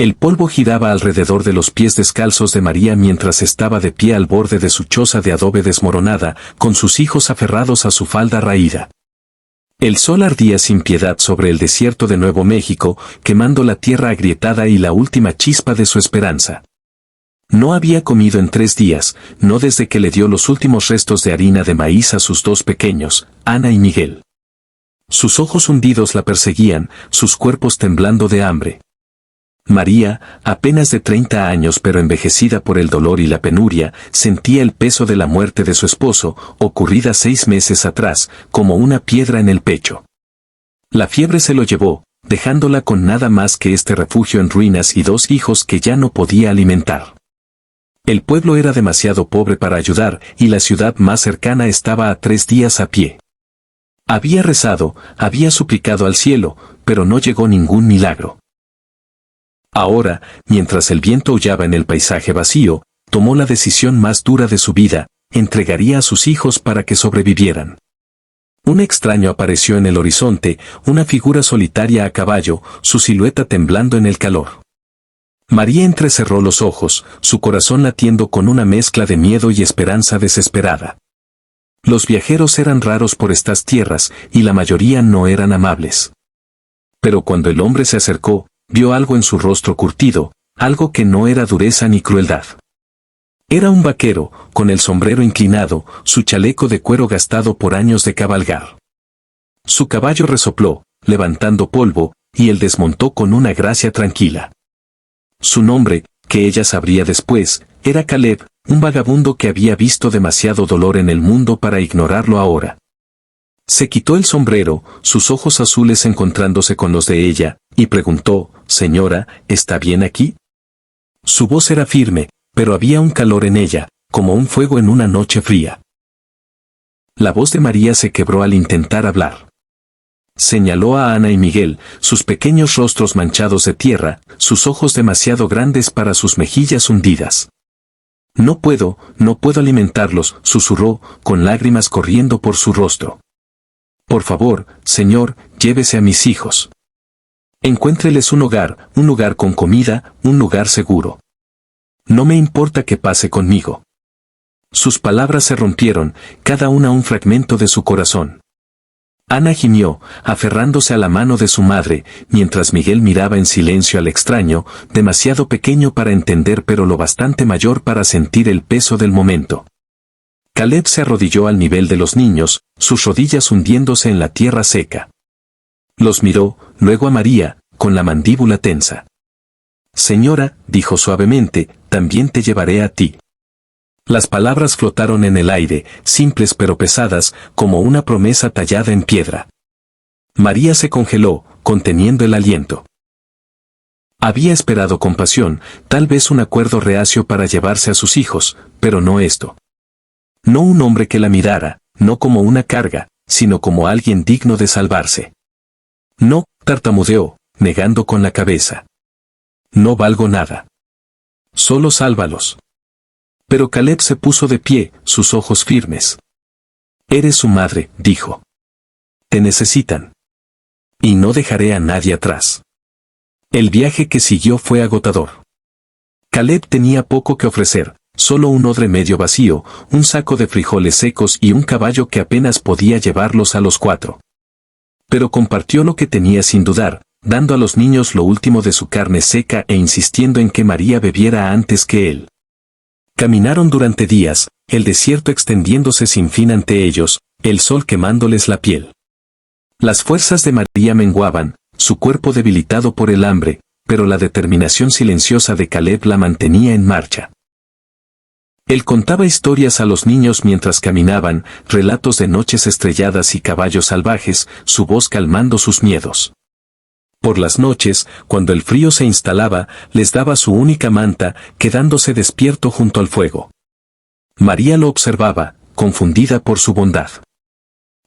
El polvo giraba alrededor de los pies descalzos de María mientras estaba de pie al borde de su choza de adobe desmoronada, con sus hijos aferrados a su falda raída. El sol ardía sin piedad sobre el desierto de Nuevo México, quemando la tierra agrietada y la última chispa de su esperanza. No había comido en 3 días, no desde que le dio los últimos restos de harina de maíz a sus 2 pequeños, Ana y Miguel. Sus ojos hundidos la perseguían, sus cuerpos temblando de hambre. María, apenas de 30 años pero envejecida por el dolor y la penuria, sentía el peso de la muerte de su esposo, ocurrida 6 meses atrás, como una piedra en el pecho. La fiebre se lo llevó, dejándola con nada más que este refugio en ruinas y 2 hijos que ya no podía alimentar. El pueblo era demasiado pobre para ayudar y la ciudad más cercana estaba a 3 días a pie. Había rezado, había suplicado al cielo, pero no llegó ningún milagro. Ahora, mientras el viento aullaba en el paisaje vacío, tomó la decisión más dura de su vida: entregaría a sus hijos para que sobrevivieran. Un extraño apareció en el horizonte, una figura solitaria a caballo, su silueta temblando en el calor. María entrecerró los ojos, su corazón latiendo con una mezcla de miedo y esperanza desesperada. Los viajeros eran raros por estas tierras, y la mayoría no eran amables. Pero cuando el hombre se acercó, vio algo en su rostro curtido, algo que no era dureza ni crueldad. Era un vaquero, con el sombrero inclinado, su chaleco de cuero gastado por años de cabalgar. Su caballo resopló, levantando polvo, y él desmontó con una gracia tranquila. Su nombre, que ella sabría después, era Caleb, un vagabundo que había visto demasiado dolor en el mundo para ignorarlo ahora. Se quitó el sombrero, sus ojos azules encontrándose con los de ella, y preguntó: «Señora, ¿está bien aquí?». Su voz era firme, pero había un calor en ella, como un fuego en una noche fría. La voz de María se quebró al intentar hablar. Señaló a Ana y Miguel, sus pequeños rostros manchados de tierra, sus ojos demasiado grandes para sus mejillas hundidas. No puedo alimentarlos», susurró, con lágrimas corriendo por su rostro. «Por favor, Señor, llévese a mis hijos. Encuéntreles un lugar con comida, un lugar seguro. No me importa que pase conmigo». Sus palabras se rompieron, cada una un fragmento de su corazón. Ana gimió, aferrándose a la mano de su madre, mientras Miguel miraba en silencio al extraño, demasiado pequeño para entender pero lo bastante mayor para sentir el peso del momento. Caleb se arrodilló al nivel de los niños, sus rodillas hundiéndose en la tierra seca. Los miró, luego a María, con la mandíbula tensa. «Señora», dijo suavemente, «también te llevaré a ti». Las palabras flotaron en el aire, simples pero pesadas, como una promesa tallada en piedra. María se congeló, conteniendo el aliento. Había esperado compasión, tal vez un acuerdo reacio para llevarse a sus hijos, pero no esto. No un hombre que la mirara, no como una carga, sino como alguien digno de salvarse. «No», tartamudeó, negando con la cabeza. «No valgo nada. Solo sálvalos». Pero Caleb se puso de pie, sus ojos firmes. «Eres su madre», dijo. «Te necesitan. Y no dejaré a nadie atrás». El viaje que siguió fue agotador. Caleb tenía poco que ofrecer, solo un odre medio vacío, un saco de frijoles secos y un caballo que apenas podía llevarlos a los 4. Pero compartió lo que tenía sin dudar, dando a los niños lo último de su carne seca e insistiendo en que María bebiera antes que él. Caminaron durante días, el desierto extendiéndose sin fin ante ellos, el sol quemándoles la piel. Las fuerzas de María menguaban, su cuerpo debilitado por el hambre, pero la determinación silenciosa de Caleb la mantenía en marcha. Él contaba historias a los niños mientras caminaban, relatos de noches estrelladas y caballos salvajes, su voz calmando sus miedos. Por las noches, cuando el frío se instalaba, les daba su única manta, quedándose despierto junto al fuego. María lo observaba, confundida por su bondad.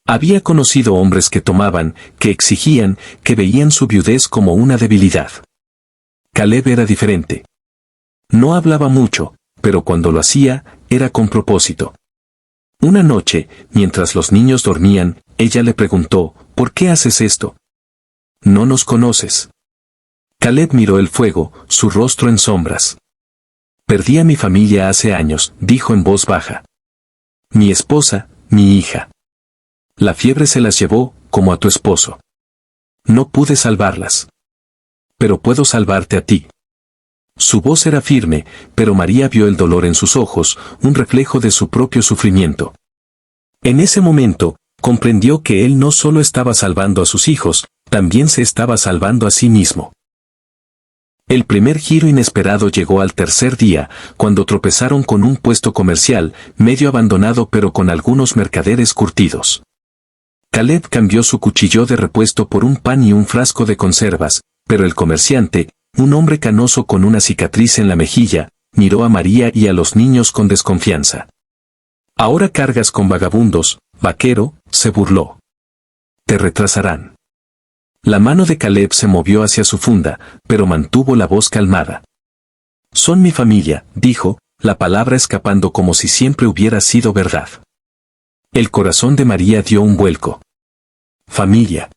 Había conocido hombres que tomaban, que exigían, que veían su viudez como una debilidad. Caleb era diferente. No hablaba mucho, pero cuando lo hacía, era con propósito. Una noche, mientras los niños dormían, ella le preguntó: «¿Por qué haces esto? ¿No nos conoces?». Caleb miró el fuego, su rostro en sombras. Perdí a mi familia hace años, dijo en voz baja. Mi esposa, mi hija. La fiebre se las llevó, como a tu esposo. No pude salvarlas. Pero puedo salvarte a ti. Su voz era firme, pero María vio el dolor en sus ojos, un reflejo de su propio sufrimiento. En ese momento, comprendió que él no solo estaba salvando a sus hijos, también se estaba salvando a sí mismo. El primer giro inesperado llegó al tercer día, cuando tropezaron con un puesto comercial, medio abandonado pero con algunos mercaderes curtidos. Caleb cambió su cuchillo de repuesto por un pan y un frasco de conservas, pero el comerciante, un hombre canoso con una cicatriz en la mejilla, miró a María y a los niños con desconfianza. Ahora cargas con vagabundos, vaquero, se burló. Te retrasarán. La mano de Caleb se movió hacia su funda, pero mantuvo la voz calmada. Son mi familia, dijo, la palabra escapando como si siempre hubiera sido verdad. El corazón de María dio un vuelco. Familia.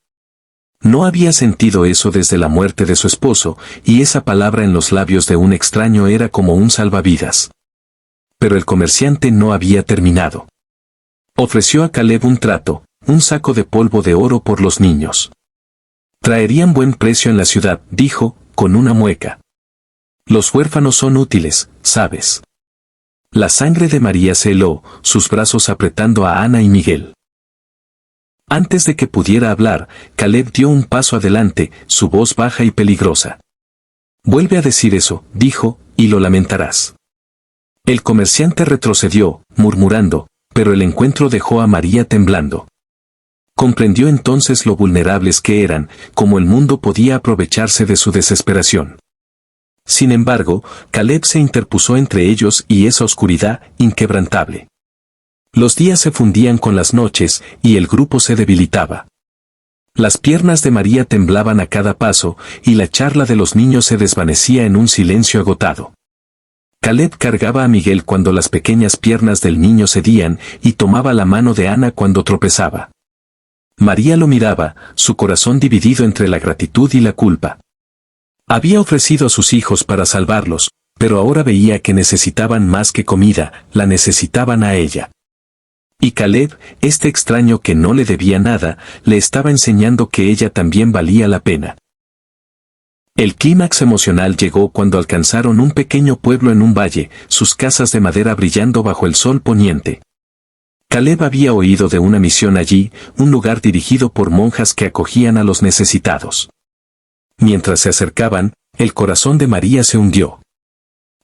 No había sentido eso desde la muerte de su esposo, y esa palabra en los labios de un extraño era como un salvavidas. Pero el comerciante no había terminado. Ofreció a Caleb un trato, un saco de polvo de oro por los niños. Traerían buen precio en la ciudad, dijo, con una mueca. Los huérfanos son útiles, ¿sabes? La sangre de María se heló, sus brazos apretando a Ana y Miguel. Antes de que pudiera hablar, Caleb dio un paso adelante, su voz baja y peligrosa. Vuelve a decir eso, dijo, y lo lamentarás. El comerciante retrocedió, murmurando, pero el encuentro dejó a María temblando. Comprendió entonces lo vulnerables que eran, cómo el mundo podía aprovecharse de su desesperación. Sin embargo, Caleb se interpuso entre ellos y esa oscuridad inquebrantable. Los días se fundían con las noches, y el grupo se debilitaba. Las piernas de María temblaban a cada paso, y la charla de los niños se desvanecía en un silencio agotado. Caleb cargaba a Miguel cuando las pequeñas piernas del niño cedían, y tomaba la mano de Ana cuando tropezaba. María lo miraba, su corazón dividido entre la gratitud y la culpa. Había ofrecido a sus hijos para salvarlos, pero ahora veía que necesitaban más que comida, la necesitaban a ella. Y Caleb, este extraño que no le debía nada, le estaba enseñando que ella también valía la pena. El clímax emocional llegó cuando alcanzaron un pequeño pueblo en un valle, sus casas de madera brillando bajo el sol poniente. Caleb había oído de una misión allí, un lugar dirigido por monjas que acogían a los necesitados. Mientras se acercaban, el corazón de María se hundió.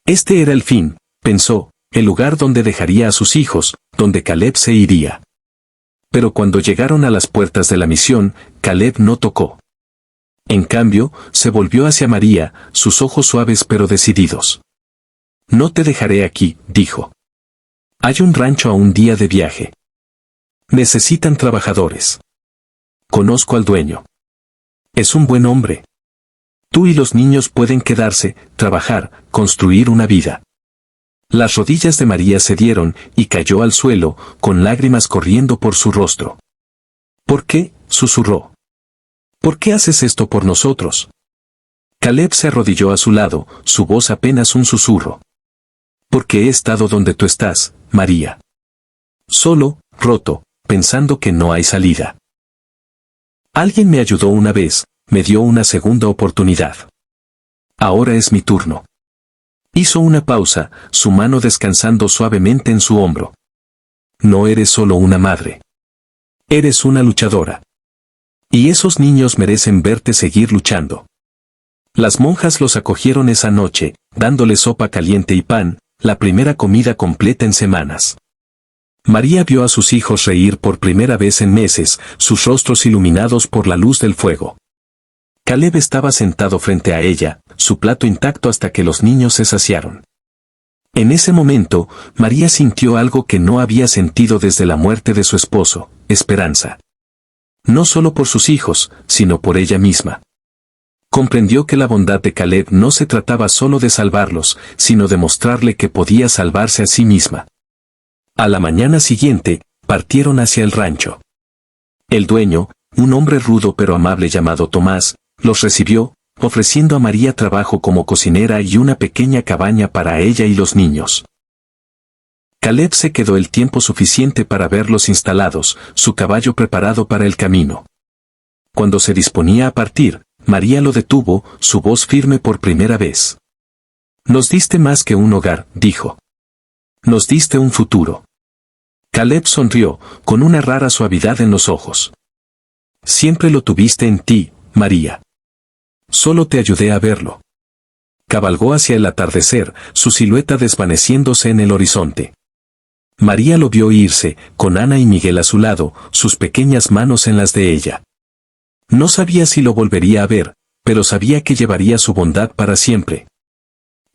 Este era el fin, pensó, el lugar donde dejaría a sus hijos, donde Caleb se iría. Pero cuando llegaron a las puertas de la misión, Caleb no tocó. En cambio, se volvió hacia María, sus ojos suaves pero decididos. No te dejaré aquí, dijo. Hay un rancho a un día de viaje. Necesitan trabajadores. Conozco al dueño. Es un buen hombre. Tú y los niños pueden quedarse, trabajar, construir una vida. Las rodillas de María cedieron y cayó al suelo, con lágrimas corriendo por su rostro. ¿Por qué?, susurró. ¿Por qué haces esto por nosotros? Caleb se arrodilló a su lado, su voz apenas un susurro. Porque he estado donde tú estás, María. Solo, roto, pensando que no hay salida. Alguien me ayudó una vez, me dio una segunda oportunidad. Ahora es mi turno. Hizo una pausa, su mano descansando suavemente en su hombro. No eres solo una madre. Eres una luchadora. Y esos niños merecen verte seguir luchando. Las monjas los acogieron esa noche, dándoles sopa caliente y pan, la primera comida completa en semanas. María vio a sus hijos reír por primera vez en meses, sus rostros iluminados por la luz del fuego. Caleb estaba sentado frente a ella, su plato intacto hasta que los niños se saciaron. En ese momento, María sintió algo que no había sentido desde la muerte de su esposo, esperanza. No solo por sus hijos, sino por ella misma. Comprendió que la bondad de Caleb no se trataba solo de salvarlos, sino de mostrarle que podía salvarse a sí misma. A la mañana siguiente, partieron hacia el rancho. El dueño, un hombre rudo pero amable llamado Tomás, los recibió, ofreciendo a María trabajo como cocinera y una pequeña cabaña para ella y los niños. Caleb se quedó el tiempo suficiente para verlos instalados, su caballo preparado para el camino. Cuando se disponía a partir, María lo detuvo, su voz firme por primera vez. Nos diste más que un hogar, dijo. Nos diste un futuro. Caleb sonrió, con una rara suavidad en los ojos. Siempre lo tuviste en ti, María. Solo te ayudé a verlo. Cabalgó hacia el atardecer, su silueta desvaneciéndose en el horizonte. María lo vio irse, con Ana y Miguel a su lado, sus pequeñas manos en las de ella. No sabía si lo volvería a ver, pero sabía que llevaría su bondad para siempre.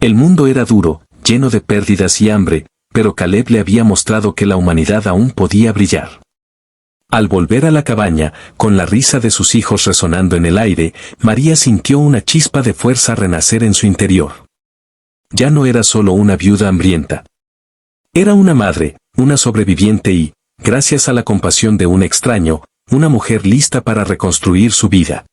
El mundo era duro, lleno de pérdidas y hambre, pero Caleb le había mostrado que la humanidad aún podía brillar. Al volver a la cabaña, con la risa de sus hijos resonando en el aire, María sintió una chispa de fuerza renacer en su interior. Ya no era solo una viuda hambrienta. Era una madre, una sobreviviente y, gracias a la compasión de un extraño, una mujer lista para reconstruir su vida.